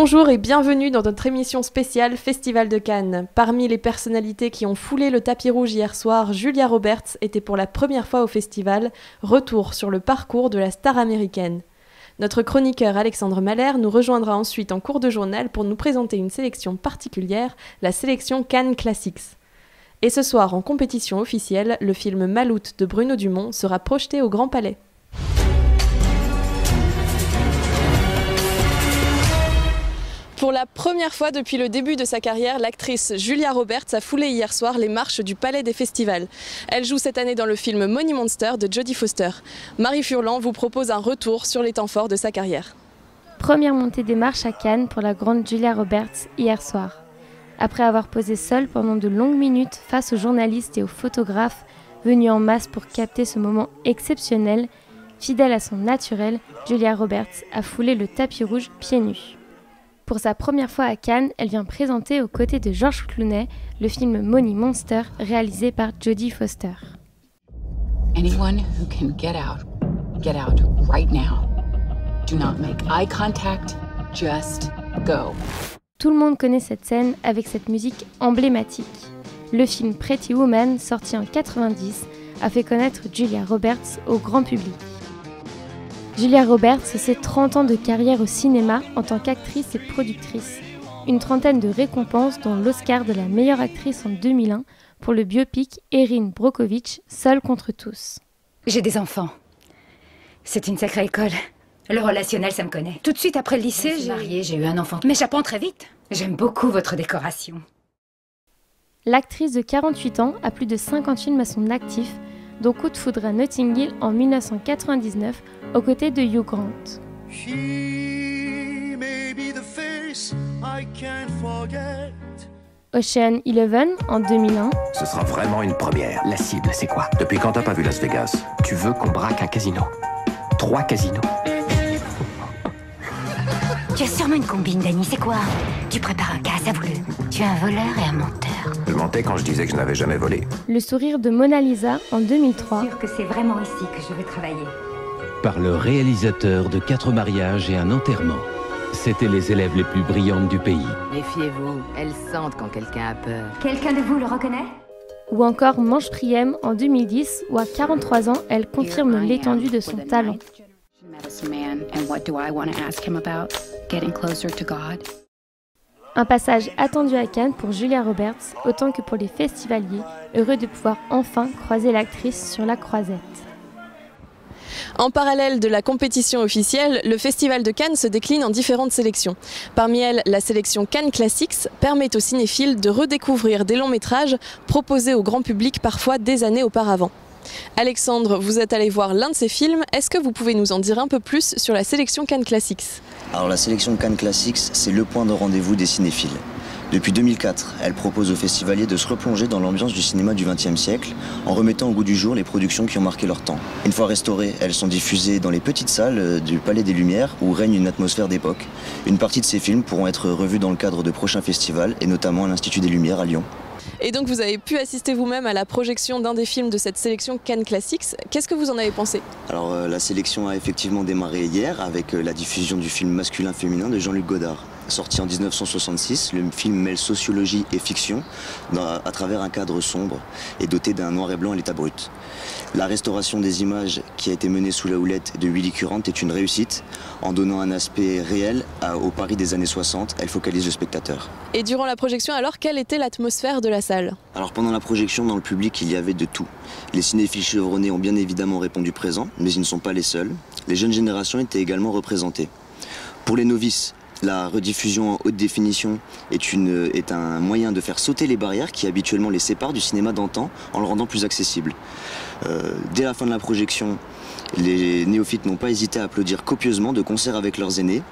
Bonjour et bienvenue dans notre émission spéciale Festival de Cannes. Parmi les personnalités qui ont foulé le tapis rouge hier soir, Julia Roberts était pour la première fois au festival, retour sur le parcours de la star américaine. Notre chroniqueur Alexandre Mahler nous rejoindra ensuite en cours de journal pour nous présenter une sélection particulière, la sélection Cannes Classics. Et ce soir, en compétition officielle, le film Maloute de Bruno Dumont sera projeté au Grand Palais. Pour la première fois depuis le début de sa carrière, l'actrice Julia Roberts a foulé hier soir les marches du Palais des Festivals. Elle joue cette année dans le film Money Monster de Jodie Foster. Marie Furlan vous propose un retour sur les temps forts de sa carrière. Première montée des marches à Cannes pour la grande Julia Roberts hier soir. Après avoir posé seule pendant de longues minutes face aux journalistes et aux photographes venus en masse pour capter ce moment exceptionnel, fidèle à son naturel, Julia Roberts a foulé le tapis rouge pieds nus. Pour sa première fois à Cannes, elle vient présenter aux côtés de George Clooney le film Money Monster réalisé par Jodie Foster. Anyone who can get out right now. Do not make eye contact, just go. Tout le monde connaît cette scène avec cette musique emblématique. Le film Pretty Woman, sorti en 90, a fait connaître Julia Roberts au grand public. Julia Roberts, c'est 30 ans de carrière au cinéma en tant qu'actrice et productrice. Une trentaine de récompenses, dont l'Oscar de la meilleure actrice en 2001 pour le biopic Erin Brockovich, Seule contre tous. J'ai des enfants. C'est une sacrée école. Le relationnel, ça me connaît. Tout de suite après le lycée, j'ai marié, j'ai eu un enfant. Mais j'apprends très vite. J'aime beaucoup votre décoration. L'actrice de 48 ans a plus de 50 films à son actif, dont Coup de foudre à Notting Hill en 1999, aux côtés de Hugh Grant. Ocean 11 en 2001. Ce sera vraiment une première. La cible, c'est quoi? Depuis quand t'as pas vu Las Vegas? Tu veux qu'on braque un casino? 3 casinos. Tu as sûrement une combine, Danny, c'est quoi? Tu prépares un cas, ça voulu. Tu es un voleur et un menteur. Je mentais quand je disais que je n'avais jamais volé. Le sourire de Mona Lisa en 2003. Sûr que c'est vraiment ici que je vais travailler. Par le réalisateur de 4 mariages et un enterrement. C'étaient les élèves les plus brillantes du pays. Méfiez-vous, elles sentent quand quelqu'un a peur. Quelqu'un de vous le reconnaît? Ou encore Manche Priem en 2010, où à 43 ans, elle confirme l'étendue de son talent. Un passage attendu à Cannes pour Julia Roberts, autant que pour les festivaliers, heureux de pouvoir enfin croiser l'actrice sur la croisette. En parallèle de la compétition officielle, le Festival de Cannes se décline en différentes sélections. Parmi elles, la sélection Cannes Classics permet aux cinéphiles de redécouvrir des longs métrages proposés au grand public parfois des années auparavant. Alexandre, vous êtes allé voir l'un de ces films. Est-ce que vous pouvez nous en dire un peu plus sur la sélection Cannes Classics ? Alors la sélection Cannes Classics, c'est le point de rendez-vous des cinéphiles. Depuis 2004, elle propose aux festivaliers de se replonger dans l'ambiance du cinéma du XXe siècle en remettant au goût du jour les productions qui ont marqué leur temps. Une fois restaurées, elles sont diffusées dans les petites salles du Palais des Lumières où règne une atmosphère d'époque. Une partie de ces films pourront être revus dans le cadre de prochains festivals et notamment à l'Institut des Lumières à Lyon. Et donc vous avez pu assister vous-même à la projection d'un des films de cette sélection Cannes Classics. Qu'est-ce que vous en avez pensé ? Alors la sélection a effectivement démarré hier avec la diffusion du film Masculin-Féminin de Jean-Luc Godard. Sorti en 1966, le film mêle sociologie et fiction à travers un cadre sombre et doté d'un noir et blanc à l'état brut. La restauration des images qui a été menée sous la houlette de Willy Currant est une réussite. En donnant un aspect réel au Paris des années 60, elle focalise le spectateur. Et durant la projection, alors, quelle était l'atmosphère de la salle ? Alors pendant la projection, dans le public, il y avait de tout. Les cinéphiles chevronnés ont bien évidemment répondu présent, mais ils ne sont pas les seuls. Les jeunes générations étaient également représentées. Pour les novices, la rediffusion en haute définition est un moyen de faire sauter les barrières qui habituellement les séparent du cinéma d'antan en le rendant plus accessible. Dès la fin de la projection, les néophytes n'ont pas hésité à applaudir copieusement de concert avec leurs aînés.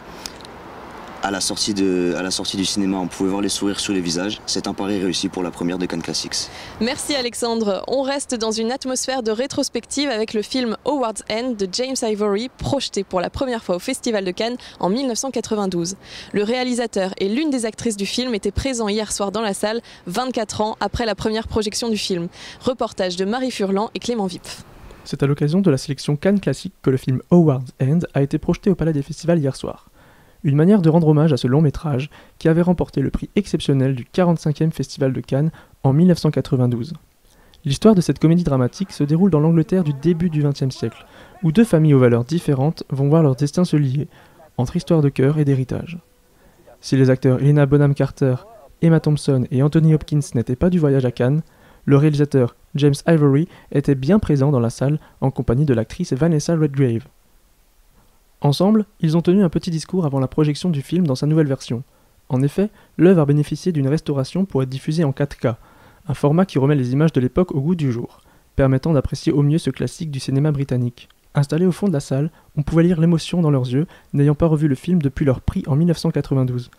À la sortie du cinéma, on pouvait voir les sourires sur les visages. C'est un pari réussi pour la première de Cannes Classics. Merci Alexandre. On reste dans une atmosphère de rétrospective avec le film Howard's End de James Ivory, projeté pour la première fois au Festival de Cannes en 1992. Le réalisateur et l'une des actrices du film étaient présents hier soir dans la salle, 24 ans après la première projection du film. Reportage de Marie Furlan et Clément Vipf. C'est à l'occasion de la sélection Cannes Classique que le film Howard's End a été projeté au Palais des Festivals hier soir. Une manière de rendre hommage à ce long métrage qui avait remporté le prix exceptionnel du 45e Festival de Cannes en 1992. L'histoire de cette comédie dramatique se déroule dans l'Angleterre du début du XXe siècle, où deux familles aux valeurs différentes vont voir leur destin se lier, entre histoire de cœur et d'héritage. Si les acteurs Helena Bonham Carter, Emma Thompson et Anthony Hopkins n'étaient pas du voyage à Cannes, le réalisateur James Ivory était bien présent dans la salle en compagnie de l'actrice Vanessa Redgrave. Ensemble, ils ont tenu un petit discours avant la projection du film dans sa nouvelle version. En effet, l'œuvre a bénéficié d'une restauration pour être diffusée en 4K, un format qui remet les images de l'époque au goût du jour, permettant d'apprécier au mieux ce classique du cinéma britannique. Installés au fond de la salle, on pouvait lire l'émotion dans leurs yeux, n'ayant pas revu le film depuis leur prix en 1992.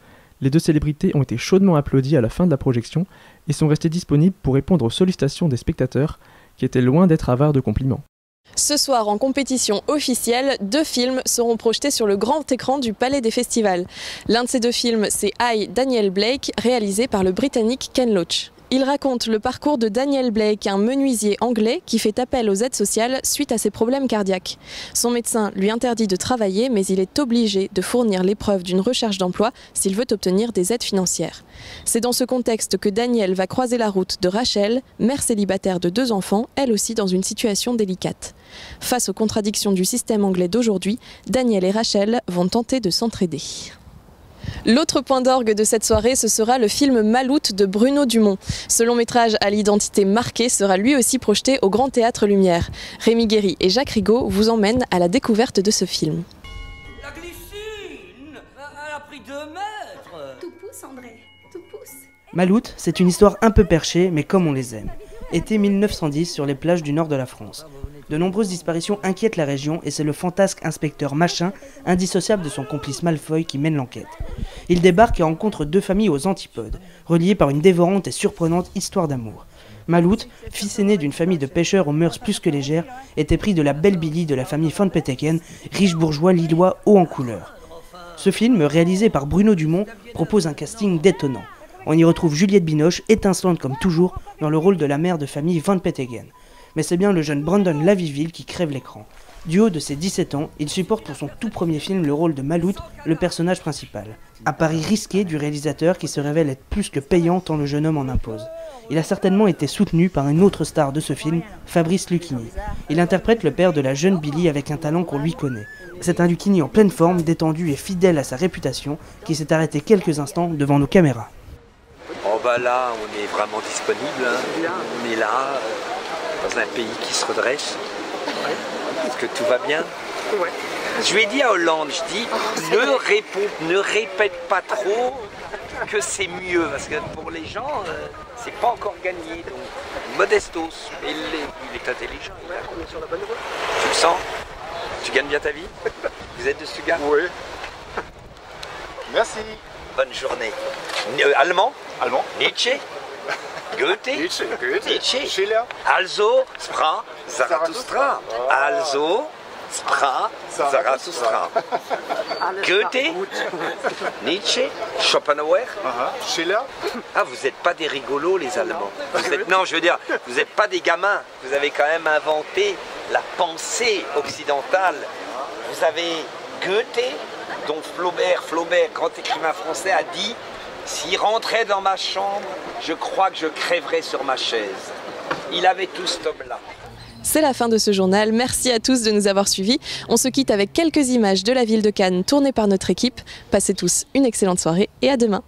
Les deux célébrités ont été chaudement applaudies à la fin de la projection et sont restées disponibles pour répondre aux sollicitations des spectateurs, qui étaient loin d'être avares de compliments. Ce soir, en compétition officielle, 2 films seront projetés sur le grand écran du Palais des Festivals. L'un de ces 2 films, c'est I, Daniel Blake, réalisé par le Britannique Ken Loach. Il raconte le parcours de Daniel Blake, un menuisier anglais qui fait appel aux aides sociales suite à ses problèmes cardiaques. Son médecin lui interdit de travailler, mais il est obligé de fournir l'épreuve d'une recherche d'emploi s'il veut obtenir des aides financières. C'est dans ce contexte que Daniel va croiser la route de Rachel, mère célibataire de 2 enfants, elle aussi dans une situation délicate. Face aux contradictions du système anglais d'aujourd'hui, Daniel et Rachel vont tenter de s'entraider. L'autre point d'orgue de cette soirée, ce sera le film Maloute de Bruno Dumont. Ce long métrage à l'identité marquée sera lui aussi projeté au Grand Théâtre Lumière. Rémi Guéry et Jacques Rigaud vous emmènent à la découverte de ce film. La glycine, elle a pris 2 mètres. Tout pousse, André, tout pousse. Maloute, c'est une histoire un peu perchée, mais comme on les aime. Été 1910 sur les plages du nord de la France. De nombreuses disparitions inquiètent la région et c'est le fantasque inspecteur Machin, indissociable de son complice Malfoy, qui mène l'enquête. Il débarque et rencontre 2 familles aux antipodes, reliées par une dévorante et surprenante histoire d'amour. Maloute, fils aîné d'une famille de pêcheurs aux mœurs plus que légères, était pris de la belle Billy de la famille Van Peteghem, riche bourgeois lillois haut en couleur. Ce film, réalisé par Bruno Dumont, propose un casting détonnant. On y retrouve Juliette Binoche, étincelante comme toujours, dans le rôle de la mère de famille Van Peteghem. Mais c'est bien le jeune Brandon Laviville qui crève l'écran. Du haut de ses 17 ans, il supporte pour son tout premier film le rôle de Maloute, le personnage principal. Un pari risqué du réalisateur qui se révèle être plus que payant tant le jeune homme en impose. Il a certainement été soutenu par une autre star de ce film, Fabrice Lucchini. Il interprète le père de la jeune Billy avec un talent qu'on lui connaît. C'est un Lucchini en pleine forme, détendu et fidèle à sa réputation, qui s'est arrêté quelques instants devant nos caméras. Oh bah là, on est vraiment disponible, hein. On est là, dans un pays qui se redresse. Est-ce que tout va bien? Ouais. Je lui ai dit à Hollande, je dis, ne répète pas trop que c'est mieux, parce que pour les gens, c'est pas encore gagné, donc modestos. Et il est intelligent, il est sur la bonne route. Tu le sens? Tu gagnes bien ta vie? Vous êtes de Stuttgart? Oui. Merci. Bonne journée. Allemand? Allemand. Nietzsche? Goethe? Nietzsche? Schiller? Also, sprach Zarathustra. Also, sprach Zarathustra. Goethe? Nietzsche? Schopenhauer? Schiller? Ah, vous n'êtes pas des rigolos, les Allemands. Non, je veux dire, vous n'êtes pas des gamins. Vous avez quand même inventé la pensée occidentale. Vous avez Goethe, dont Flaubert, grand écrivain français, a dit: s'il rentrait dans ma chambre, je crois que je crèverais sur ma chaise. Il avait tout cet homme-là. C'est la fin de ce journal. Merci à tous de nous avoir suivis. On se quitte avec quelques images de la ville de Cannes tournées par notre équipe. Passez tous une excellente soirée et à demain.